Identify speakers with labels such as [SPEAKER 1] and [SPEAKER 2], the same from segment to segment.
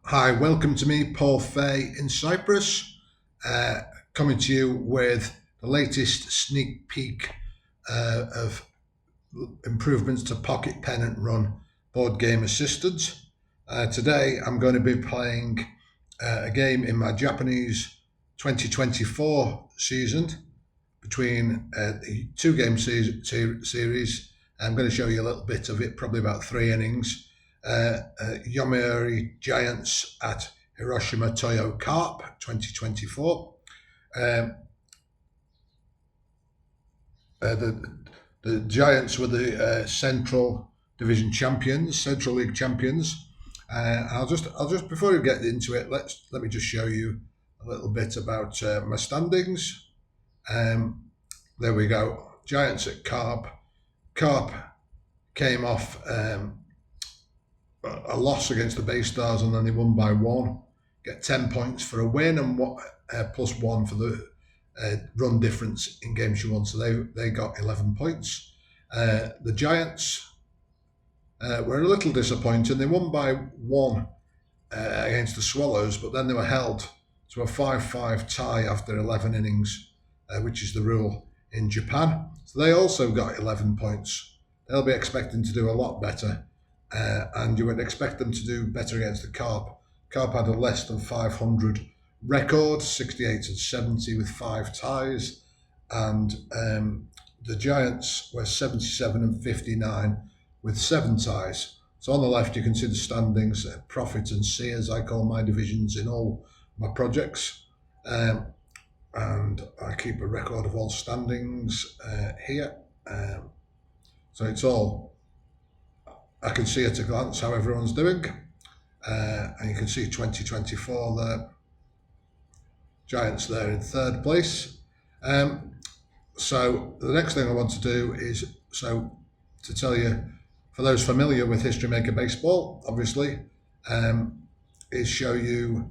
[SPEAKER 1] Hi, welcome to me, Paul Fay in Cyprus, coming to you with the latest sneak peek of improvements to Pocket Pen and Run Boardgame Assistant. Today I'm going to be playing a game in my Japanese 2024 season between the two-game series. I'm going to show you a little bit of it, probably about 3 innings. Yomiuri Giants at Hiroshima Toyo Carp 2024. The Giants were the Central Division champions, Central League champions. I'll just before we get into it, let me just show you a little bit about my standings. There we go. Giants at Carp. Carp came off a loss against the Bay Stars and then they won by 1. Get 10 points for a win and plus 1 for the run difference in games you won. So they got 11 points. The Giants were a little disappointing. They won by 1 against the Swallows, but then they were held to a 5-5 tie after 11 innings, which is the rule in Japan. So they also got 11 points. They'll be expecting to do a lot better. And you would expect them to do better against the Carp. Carp had a less than 500 record, 68-70 with 5 ties, and the Giants were 77-59 with 7 ties. So on the left you can see the standings, Profit and C as I call my divisions in all my projects, and I keep a record of all standings here. So it's all, I can see at a glance how everyone's doing, and you can see 2024 there. Giants there in 3rd place. So the next thing I want to do is to tell you, for those familiar with History Maker Baseball, obviously, is show you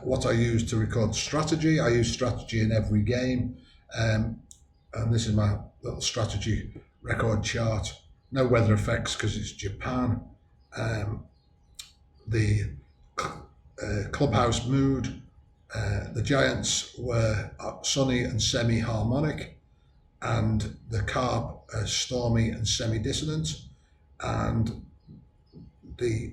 [SPEAKER 1] what I use to record strategy. I use strategy in every game, and this is my little strategy record chart. No weather effects because it's Japan. The clubhouse mood. The Giants were sunny and semi-harmonic, and the Carp stormy and semi-dissonant. And the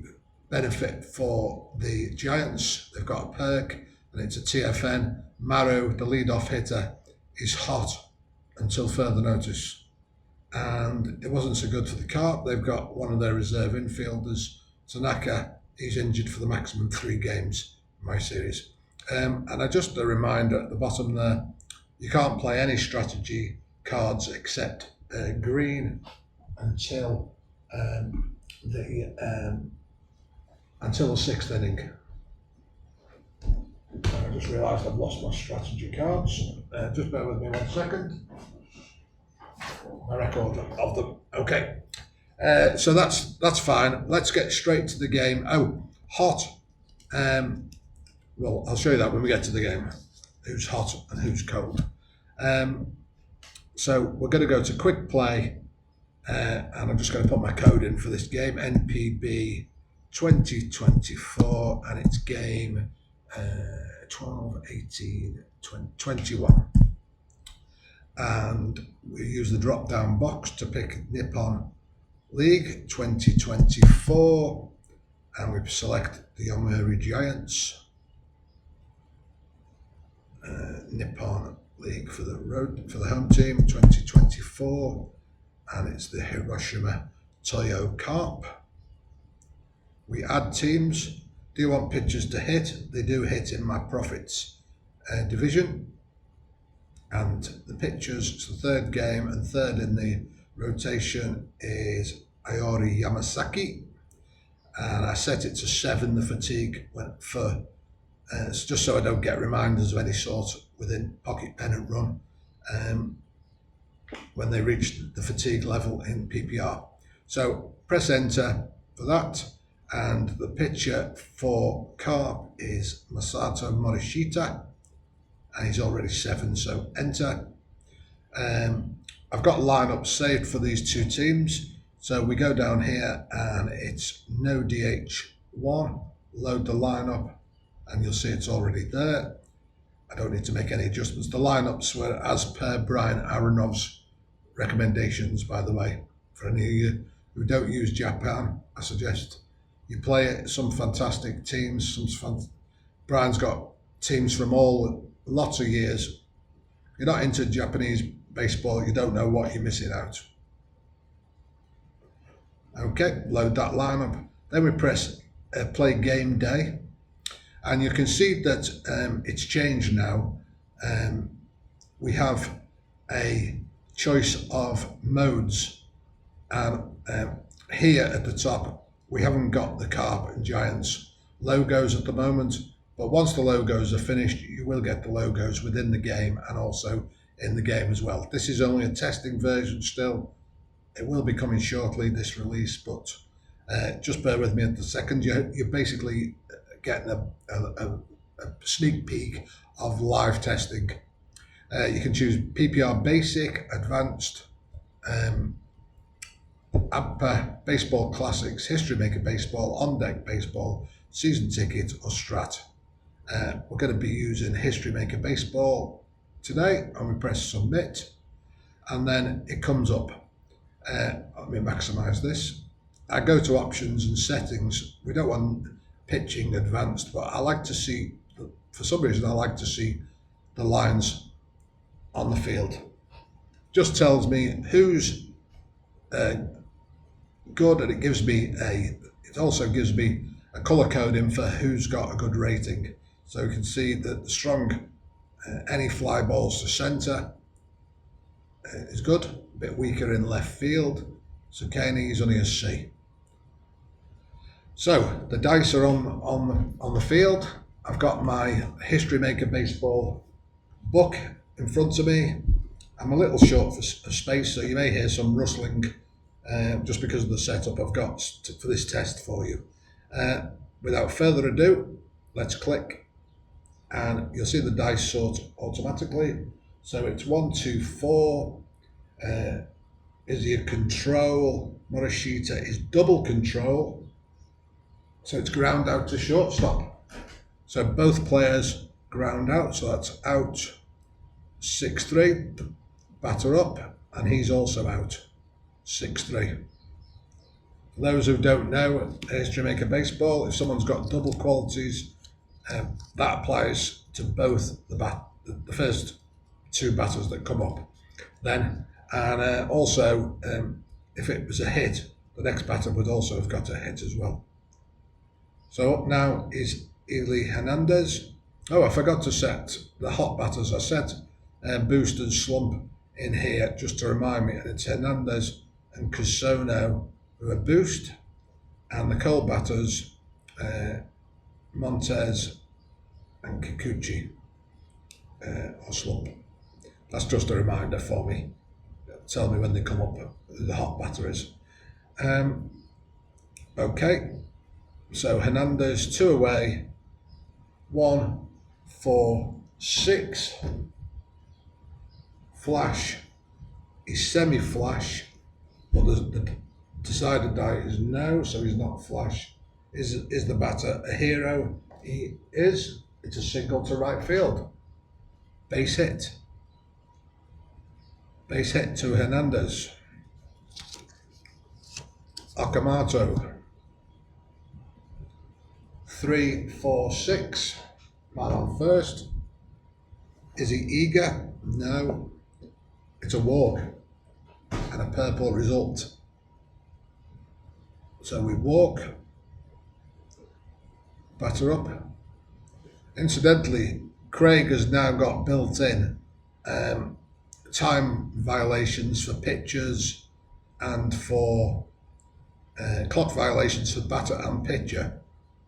[SPEAKER 1] benefit for the Giants, they've got a perk, and it's a TFN. Maru, the leadoff hitter, is hot until further notice. And it wasn't so good for the Carp. They've got one of their reserve infielders, Tanaka. He's injured for the maximum 3 games in my series. And just a reminder at the bottom there, you can't play any strategy cards except green until the 6th inning. I just realised I've lost my strategy cards. Just bear with me 1 second. My record of them. Okay, so that's fine. Let's get straight to the game. Oh, hot. Well, I'll show you that when we get to the game. Who's hot and who's cold. So we're going to go to quick play, and I'm just going to put my code in for this game. NPB 2024, and it's game 12, 18, 20, 21. And we use the drop down box to pick Nippon League 2024, and we select the Yomiuri Giants. Nippon League for the home team 2024, and it's the Hiroshima Toyo Carp. We add teams. Do you want pitchers to hit? They do hit in my Profits division. And the pitchers, it's the 3rd game, and 3rd in the rotation is Aori Yamasaki. And I set it to 7, the fatigue went for, it's just so I don't get reminders of any sort within Pocket Pen and Run when they reach the fatigue level in PPR. So press enter for that. And the pitcher for Carp is Masato Morishita, and he's already 7, so enter. I've got lineups saved for these 2 teams, so we go down here and it's no DH1, load the lineup, and you'll see it's already there. I don't need to make any adjustments. The lineups were as per Brian Aronov's recommendations, by the way. For any of you who don't use Japan, I suggest you play some fantastic teams. Brian's got teams from lots of years. If you're not into Japanese baseball, you don't know what you're missing out. Okay, load that lineup. Then we press play game day, and you can see that it's changed now. We have a choice of modes, and here at the top we haven't got the Carp and Giants logos at the moment, but once the logos are finished, you will get the logos within the game and also in the game as well. This is only a testing version still. It will be coming shortly, this release, but just bear with me at the second. You're basically getting a sneak peek of live testing. You can choose PPR Basic, Advanced, APA, Baseball Classics, History Maker Baseball, On Deck Baseball, Season Ticket, or Strat. We're going to be using History Maker Baseball today, and we press Submit, and then it comes up. Let me maximize this. I go to options and settings. We don't want pitching advanced, but I like to see, for some reason, I like to see the lines on the field. Just tells me who's good, and it also gives me a color coding for who's got a good rating. So you can see that the strong, any fly balls to center is good. A bit weaker in left field. So Caney is only a C. So the dice are on the field. I've got my History Maker Baseball book in front of me. I'm a little short of space, so you may hear some rustling just because of the setup I've got for this test for you. Without further ado, let's click, and you'll see the dice sort automatically. So it's 1, 2, 4. Is he a control? Morishita is double control. So it's ground out to shortstop. So both players ground out, so that's out 6-3. Batter up, and he's also out 6-3. For those who don't know, History Maker Baseball, if someone's got double qualities, that applies to both the first two batters that come up. Then, and also, if it was a hit, the next batter would also have got a hit as well. So up now is Eli Hernandez. Oh, I forgot to set the hot batters. I set Boost and Slump in here just to remind me, and it's Hernandez and Cusono who are Boost, and the cold batters Montez and Kikuchi are Slump. That's just a reminder for me. Tell me when they come up who the hot batter is. Okay, so Hernandez 2 away, 1, 4, 6. Flash is semi-flash, but the decided die is no, so he's not flash. Is the batter a hero? He is. It's a single to right field. Base hit. Base hit to Hernandez. Okamoto. 3, 4, 6. Man on first. Is he eager? No. It's a walk and a purple result. So we walk, batter up. Incidentally, Craig has now got built in time violations for pitchers and for clock violations for batter and pitcher.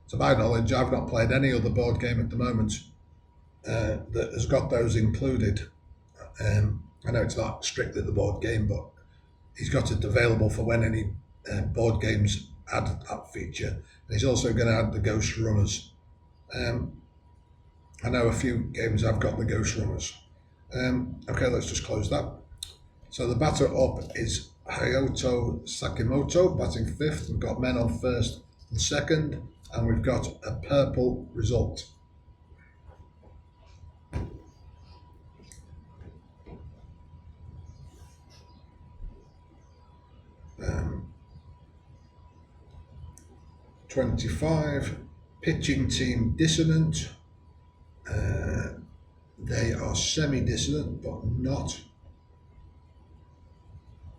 [SPEAKER 1] To my knowledge, I've not played any other board game at the moment that has got those included. I know it's not strictly the board game, but he's got it available for when any board games add that feature. And he's also going to add the Ghost Runners. I know a few games I've got the Ghost Runners. Okay, let's just close that. So the batter up is Hayato Sakimoto, batting 5th. We've got men on 1st and 2nd. and we've got a purple result. Um, 25, pitching team dissonant. They are semi-dissonant, but not.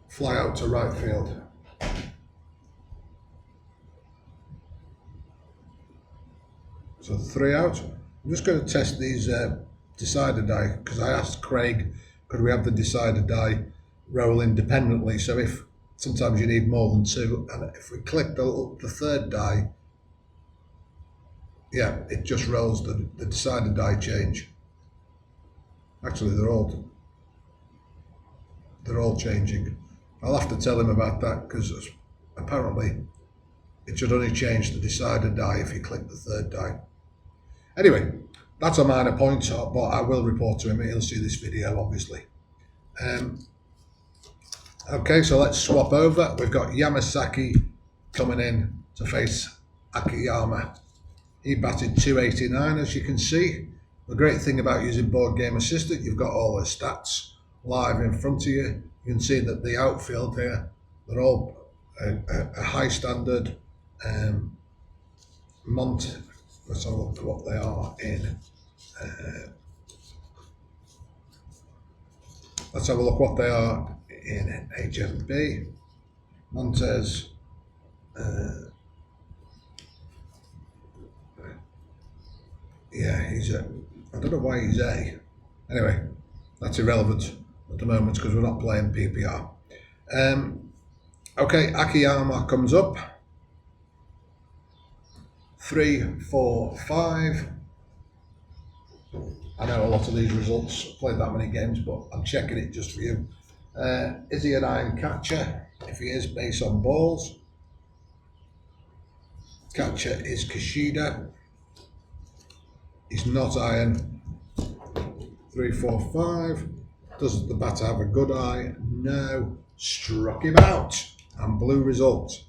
[SPEAKER 1] Fly out to right field. So 3 out. I'm just going to test these decider die, because I asked Craig, could we have the decider die roll independently? So if sometimes you need more than 2, and if we click the third die, yeah, it just rolls the decider die change. Actually, they're all changing. I'll have to tell him about that, because apparently it should only change the decider die if you click the third die. Anyway, that's a minor point, but I will report to him. He'll see this video, obviously. Okay, so let's swap over. We've got Yamasaki coming in to face Akiyama. He batted 289, as you can see. The great thing about using Boardgame Assistant, you've got all the stats live in front of you. You can see that the outfield here, they're all a high standard. Let's have a look at what they are in. Let's have a look what they are in HMB. Montez. Yeah, he's a. I don't know why he's A. Anyway, that's irrelevant at the moment because we're not playing PPR. Okay, Akiyama comes up. 3, 4, 5. I know a lot of these results, played that many games, but I'm checking it just for you. Is he an iron catcher? If he is, base on balls. Catcher is Kishida. He's not iron. 3, 4, 5. Does the batter have a good eye? No. Struck him out. And blue result.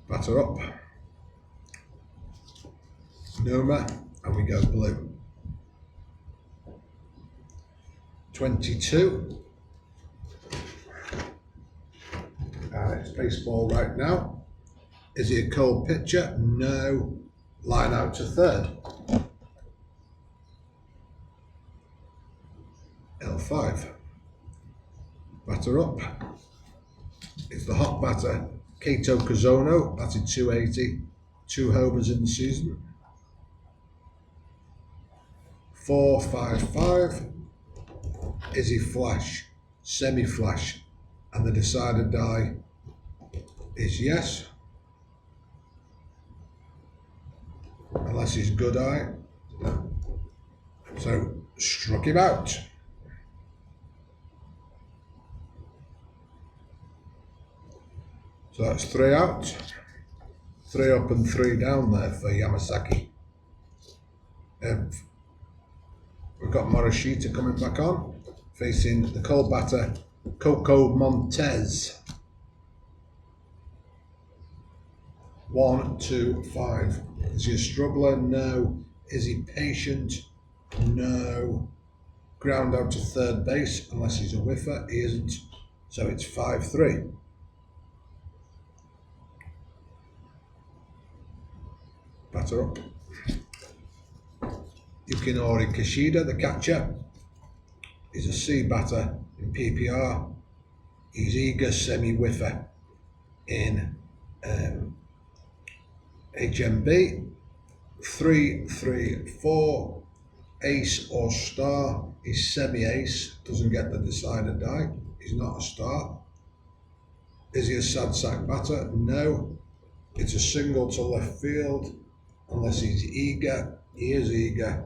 [SPEAKER 1] Batter up. Noma. And we go blue. 22. It's baseball right now. Is he a cold pitcher? No. Line out to third. L5. Batter up. It's the hot batter. Kato Kazono, batted 280. 2 homers in the season. 4, 5, 5. Is he flash? Semi-flash. And the decider die is yes. Unless he's good eye. So, struck him out. So that's 3 out. 3 up and 3 down there for Yamasaki. We've got Morishita coming back on, facing the cold batter, Coco Montez. 1, 2, 5. Is he a struggler? No. Is he patient? No. Ground out to third base, unless he's a whiffer. He isn't. So it's 5-3. Batter up. Yukinori Kishida, the catcher. He's a C batter in PPR. He's eager semi-whiffer in HMB. 3, 3, 4. Ace or star. He's semi-ace. Doesn't get the decider die. He's not a star. Is he a sad sack batter? No. It's a single to left field. Unless he's eager. He is eager.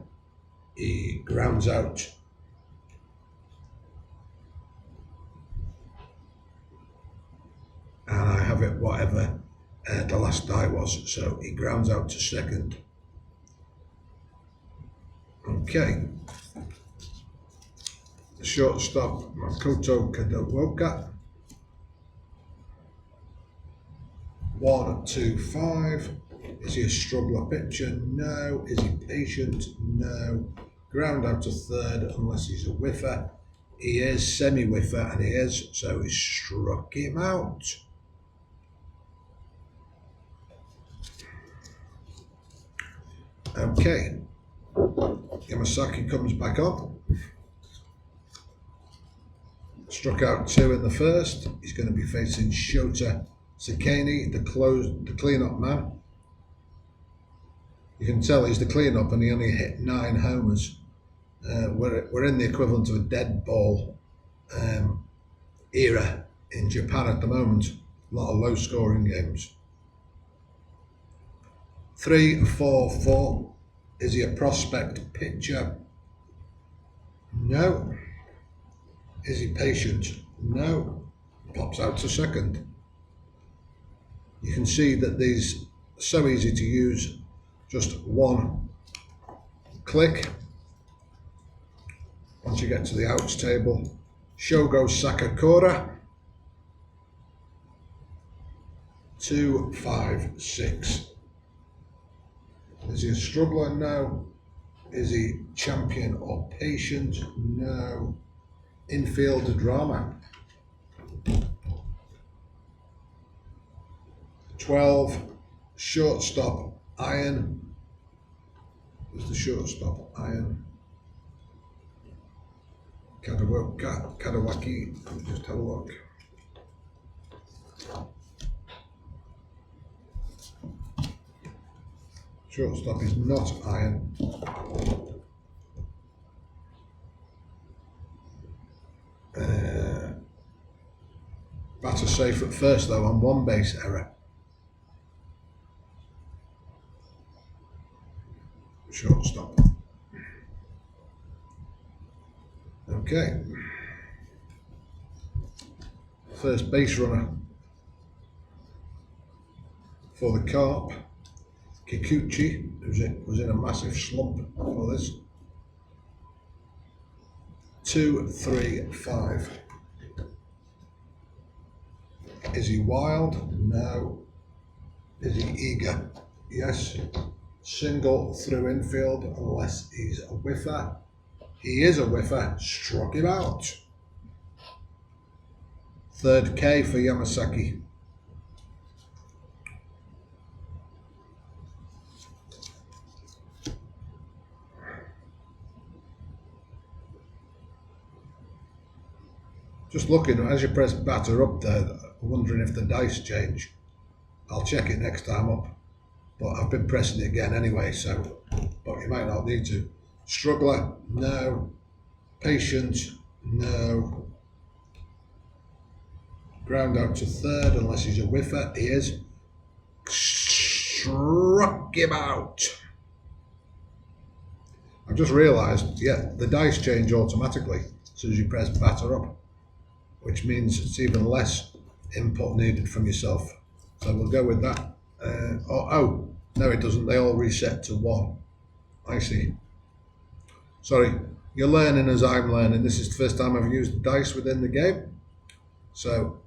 [SPEAKER 1] He grounds out. And I have it whatever the last die was. So he grounds out to second. Okay. The shortstop, Makoto Kadowoka. 1, 2, 5. Is he a struggler pitcher? No. Is he patient? No. Ground out to third unless he's a whiffer. He is semi-whiffer, and he is, so he struck him out. Okay. Yamasaki comes back on. Struck out 2 in the first. He's going to be facing Shota Sakani, the clean-up man. You can tell he's the clean-up, and he only hit 9 homers. We're in the equivalent of a dead ball era in Japan at the moment. A lot of low-scoring games. 3, 4, 4. Is he a prospect pitcher? No. Is he patient? No. Pops out to second. You can see that these are so easy to use. Just one click. Once you get to the outs table, Shogo Sakakura, 2, 5, 6. Is he a struggler? No. Is he champion or patient? No. Infield drama. 12, shortstop iron. Where's the shortstop iron? Kadawaki. Let me just have a look. Shortstop is not iron. Batter safe at first though on 1 base error. Shortstop. Okay. First base runner for the Carp. Kikuchi was in a massive slump for this. 2, 3, 5. Is he wild? No. Is he eager? Yes. Single through infield unless he's a whiffer. He is a whiffer. Struck him out. 3rd K for Yamasaki. Just looking, as you press batter up there, wondering if the dice change. I'll check it next time up. But I've been pressing it again anyway, so, but you might not need to. Struggler, no. Patient, no. Ground out to third unless he's a whiffer. He is. Struck him out. I've just realised, yeah, the dice change automatically as soon as you press batter up, which means it's even less input needed from yourself. So we'll go with that. Oh, no it doesn't. They all reset to 1. I see. Sorry, you're learning as I'm learning. This is the first time I've used dice within the game. So,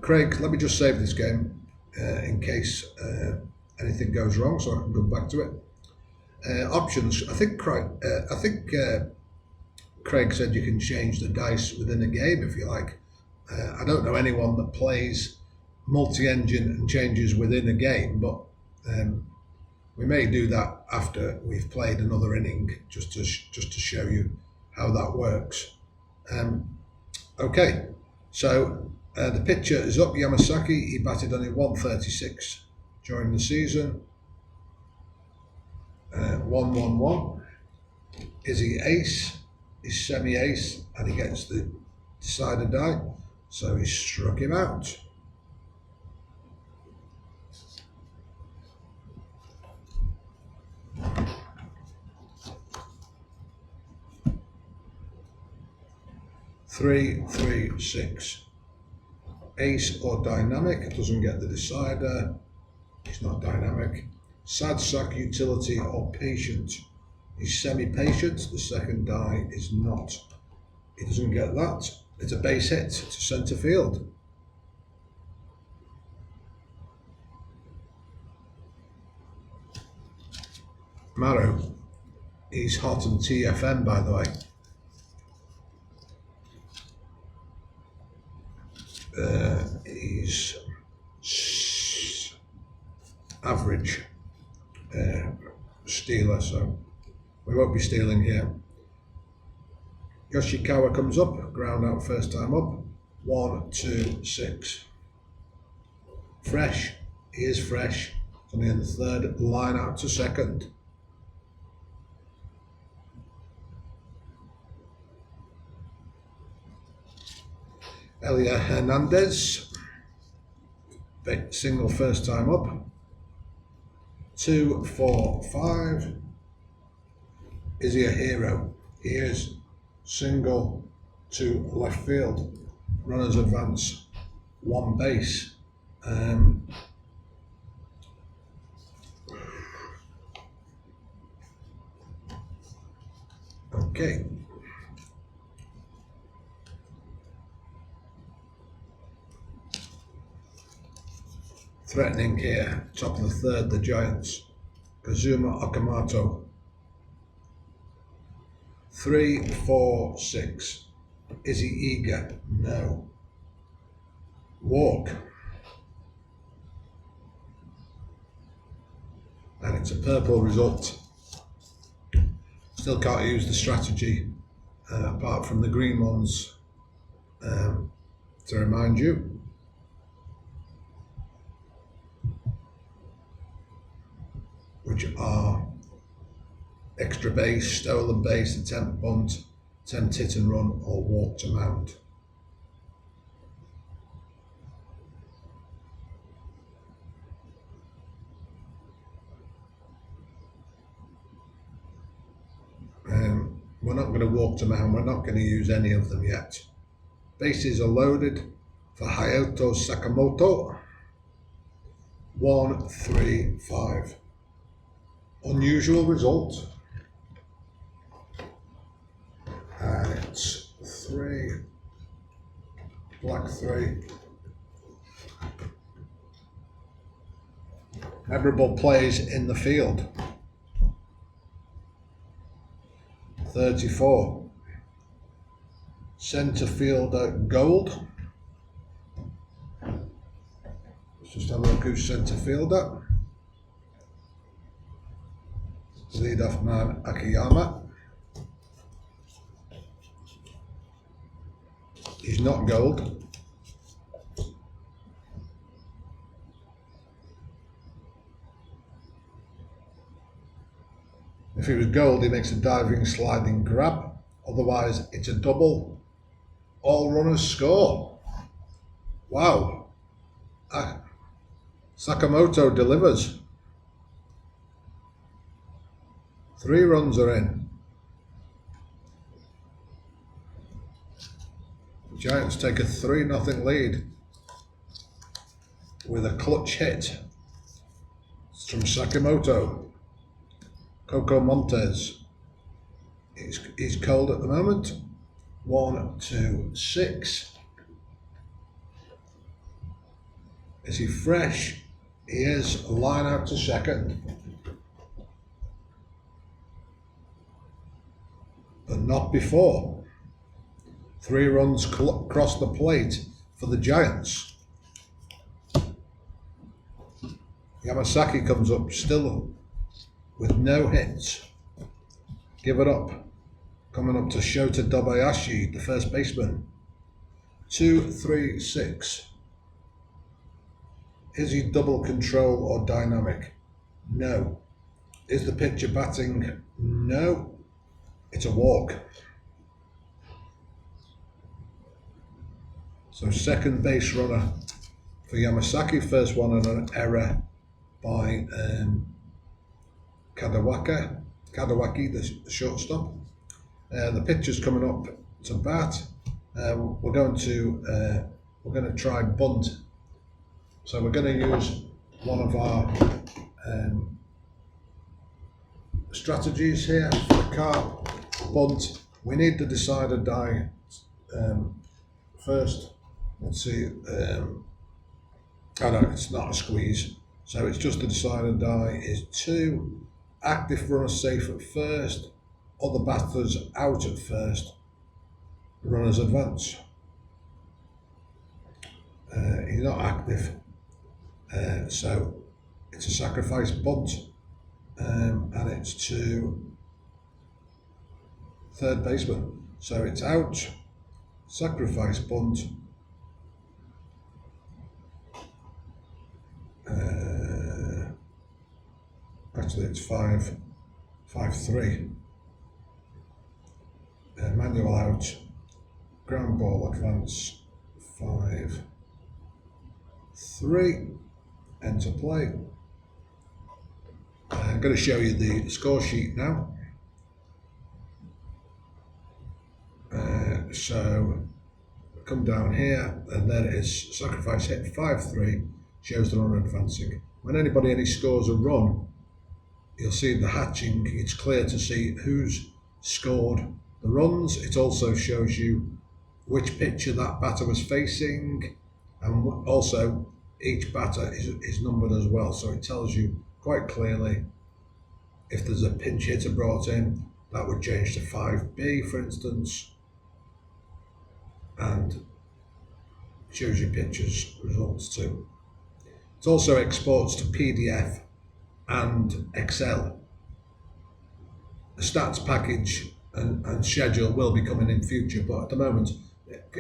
[SPEAKER 1] Craig, let me just save this game in case anything goes wrong, so I can go back to it. Options. I think Craig said you can change the dice within a game if you like. I don't know anyone that plays multi-engine and changes within a game, but we may do that after we've played another inning, just to show you how that works. Okay, so the pitcher is up, Yamasaki. He batted only 136 during the season. 1-1-1. Is he ace? He's semi-ace, and he gets the decider die, so he struck him out. Three, 3, 6. Ace or dynamic, doesn't get the decider. He's not dynamic. Sad sack, utility or patient. He's semi-patient. The second die is not. He doesn't get that. It's a base hit to centre field. Maro, he's hot on TFM, by the way. He's average stealer, so we won't be stealing here. Yoshikawa comes up, ground out first time up. 1, 2, 6. Fresh, he is fresh. It's only in the third, line out to second. Elia Hernandez, single first time up. 2, 4, 5. Is he a hero? He is. Single to left field. Runners advance 1 base. Okay. Threatening here, top of the third, the Giants. Kazuma Okamoto. 3, 4, 6. Is he eager? No. Walk. And it's a purple result. Still can't use the strategy apart from the green ones to remind you. Which are extra base, stolen base, attempt bunt, attempt hit and run, or walk to mount. We're not going to walk to mount, we're not going to use any of them yet. Bases are loaded for Hayato Sakamoto. 1, 3, 5. Unusual result. And it's 3, black 3. Memorable plays in the field. 34. Centre fielder Gold. Let's just have a look who's centre fielder. Leadoff man Akiyama. He's not Gold. If he was Gold, he makes a diving sliding grab. Otherwise, it's a double. All runners score. Wow. Sakamoto delivers. 3 runs are in. The Giants take a 3-0 lead with a clutch hit. It's from Sakamoto. Coco Montes. He's cold at the moment. 1, 2, 6. Is he fresh? He is. Line out to second. But not before. 3 runs across the plate for the Giants. Yamasaki comes up still with no hits. Give it up. Coming up to Shota Dobayashi, the first baseman. 2, 3, 6. Is he double control or dynamic? No. Is the pitcher batting? No. It's a walk. So second base runner for Yamasaki. First one on an error by Kadawaki, the shortstop. The pitcher's coming up to bat. We're going to try bunt. So we're going to use one of our strategies here for the card. Bunt. We need the decider die first. Let's see. Oh no, it's not a squeeze. So it's just the decider die is 2. Active runner safe at first. Other batters out at first. Runners advance. He's not active. So it's a sacrifice bunt. And it's to third baseman. So it's out. Sacrifice bunt. Actually, it's 5-3. Manual out. Ground ball advance. 5-3. Enter play. I'm going to show you the score sheet now. So come down here, and there it is. Sacrifice hit 5-3. Shows the runner advancing. When any scores a run, you'll see the hatching. It's clear to see who's scored the runs. It also shows you which pitcher that batter was facing, and also each batter is numbered as well. So it tells you quite clearly if there's a pinch hitter brought in, that would change to 5B, for instance, and shows you pitchers' results too. It also exports to PDF and Excel. The stats package and schedule will be coming in future, but at the moment,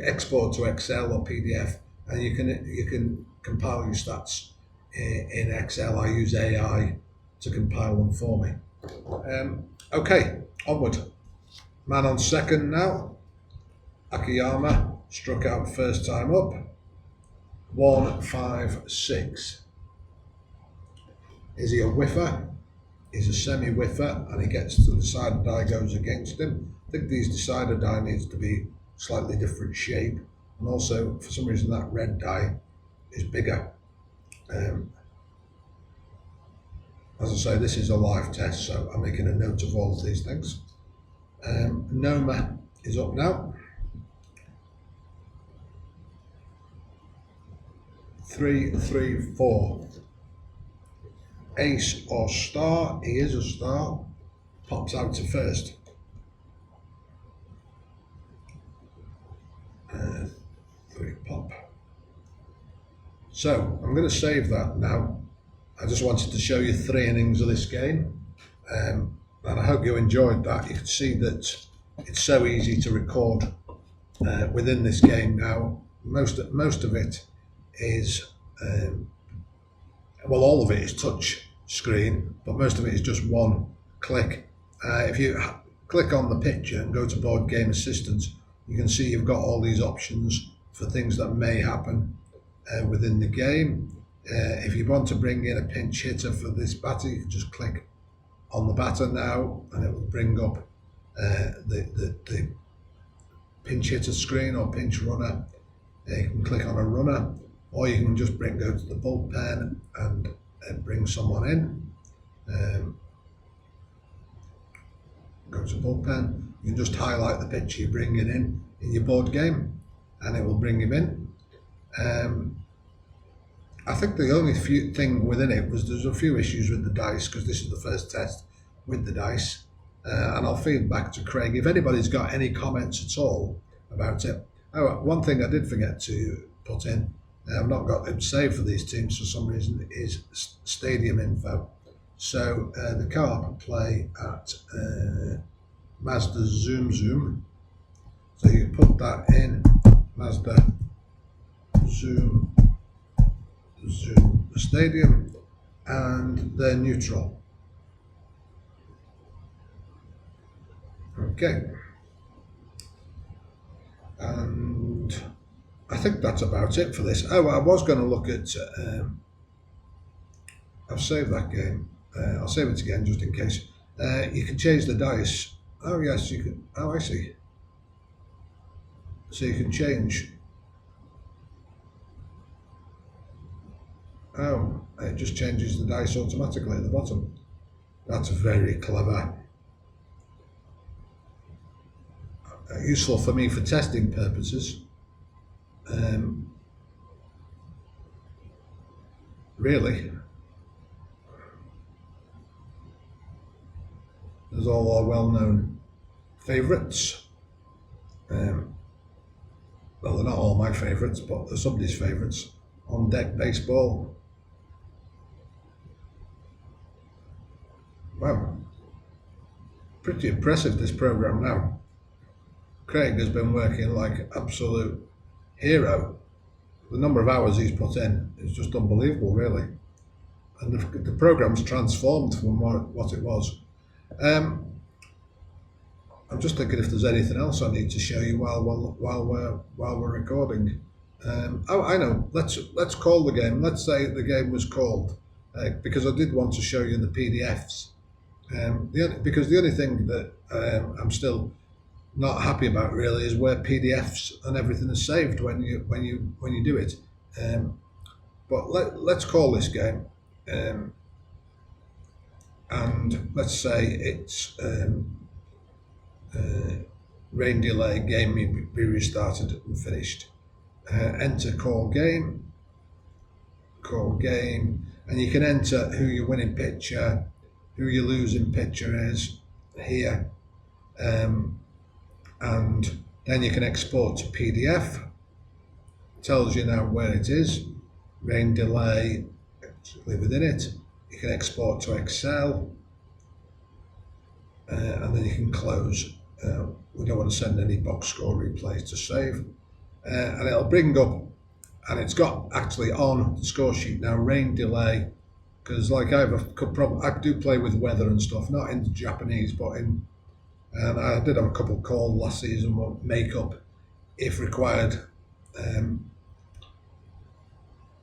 [SPEAKER 1] export to Excel or PDF, and you can compile your stats in Excel. I use AI to compile them for me. Okay, onward. Man on second now. Akiyama struck out first time up. 1-5-6. Is he a whiffer? He's a semi-whiffer, and he gets to the decider die, goes against him. I think these decider die needs to be slightly different shape, and also for some reason that red die is bigger. As I say, this is a live test, so I'm making a note of all of these things. Noma is up now. 3-3-4. Ace or star, he is a star, pops out to first. 3 pop. So I'm going to save that now. I just wanted to show you 3 innings of this game, and I hope you enjoyed that. You can see that it's so easy to record within this game now. Most of it is, well, all of it is touch screen, but most of it is just one click. If you click on the picture and go to Boardgame Assistant, you can see you've got all these options for things that may happen within the game. If you want to bring in a pinch hitter for this batter, you can just click on the batter now, and it will bring up the pinch hitter screen or pinch runner. You can click on a runner, or you can just go to the bullpen and bring someone in. Go to bullpen. You can just highlight the pitcher you're bringing in your board game, and it will bring him in. I think the only thing within it was there's a few issues with the dice, because this is the first test with the dice, and I'll feed back to Craig if anybody's got any comments at all about it. Oh, one thing I did forget to put in, I've not got them saved for these teams for some reason, is stadium info. So the Carp play at Mazda Zoom. So you put that in, Mazda Zoom Stadium, and they're neutral. Okay. And I think that's about it for this. Oh, I was going to look at, I've saved that game. I'll save it again just in case. You can change the dice. Oh yes, you can. Oh, I see. So you can change. Oh, it just changes the dice automatically at the bottom. That's very clever. Useful for me for testing purposes. Really, there's all our well-known favourites. Well, they're not all my favourites, but they're somebody's favourites. On Deck Baseball. Wow, pretty impressive, this programme now. Craig has been working like absolute hero. The number of hours he's put in is just unbelievable, really. And the programme's transformed from what it was. I'm just thinking if there's anything else I need to show you while we're recording. Oh, I know. Let's call the game. Let's say the game was called because I did want to show you the PDFs. Because the only thing that I'm still not happy about really is where PDFs and everything is saved when you do it. But let's call this game, and let's say it's rain delay, game may be restarted and finished. Enter call game, and you can enter who your winning pitcher, who your losing pitcher is here, and then you can export to PDF. It tells you now where it is, rain delay, actually within it. You can export to Excel, and then you can close. We don't want to send any box score replays to save, and it'll bring up, and it's got actually on the score sheet now rain delay, because like I do play with weather and stuff, not in Japanese, but in, and I did have a couple called last season, what makeup if required.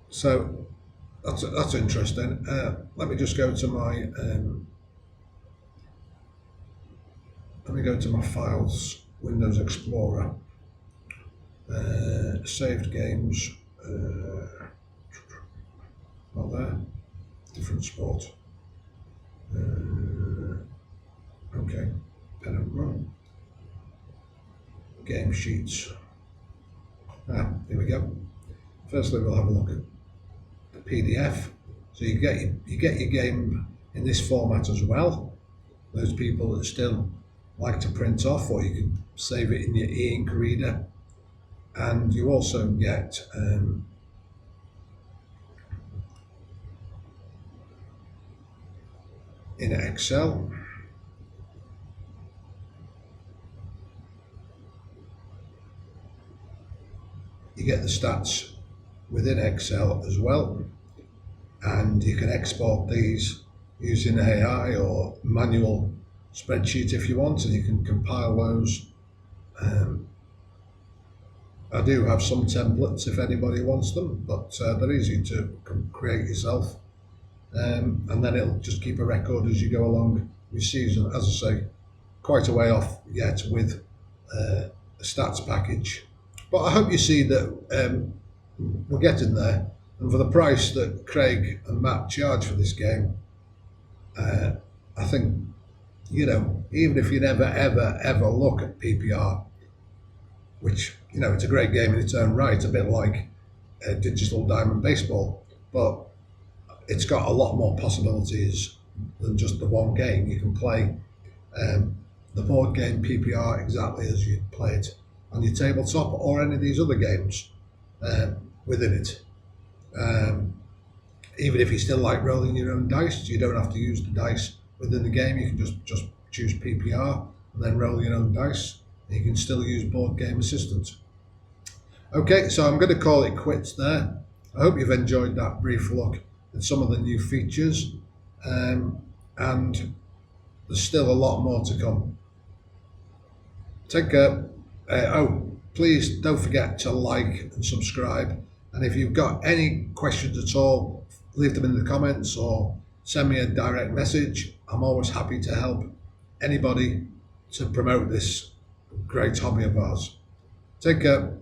[SPEAKER 1] So that's interesting. Let me just go to my files, Windows Explorer, saved games, not there, different sport. Okay, pen and run. Game sheets. Here we go. Firstly, we'll have a look at the PDF. So you get your game in this format as well. Those people that still like to print off, or you can save it in your e-ink reader, and you also get in Excel. You get the stats within Excel as well, and you can export these using AI or manual spreadsheet if you want, and you can compile those. I do have some templates if anybody wants them, but they're easy to create yourself, and then it'll just keep a record as you go along your season. As I say, quite a way off yet with a stats package, but I hope you see that we're getting there, and for the price that Craig and Matt charge for this game, I think, you know, even if you never ever look at PPR, which, you know, it's a great game in its own right, a bit like Digital Diamond Baseball, but it's got a lot more possibilities than just the one game. You can play the board game PPR exactly as you'd play it on your tabletop or any of these other games within it. Even if you still like rolling your own dice, you don't have to use the dice within the game. You can just choose PPR and then roll your own dice. You can still use Boardgame Assistant. Okay, so I'm going to call it quits there. I hope you've enjoyed that brief look at some of the new features, and there's still a lot more to come. Take care. Please don't forget to like and subscribe, and if you've got any questions at all, leave them in the comments or send me a direct message. I'm always happy to help anybody to promote this great hobby of ours. Take care.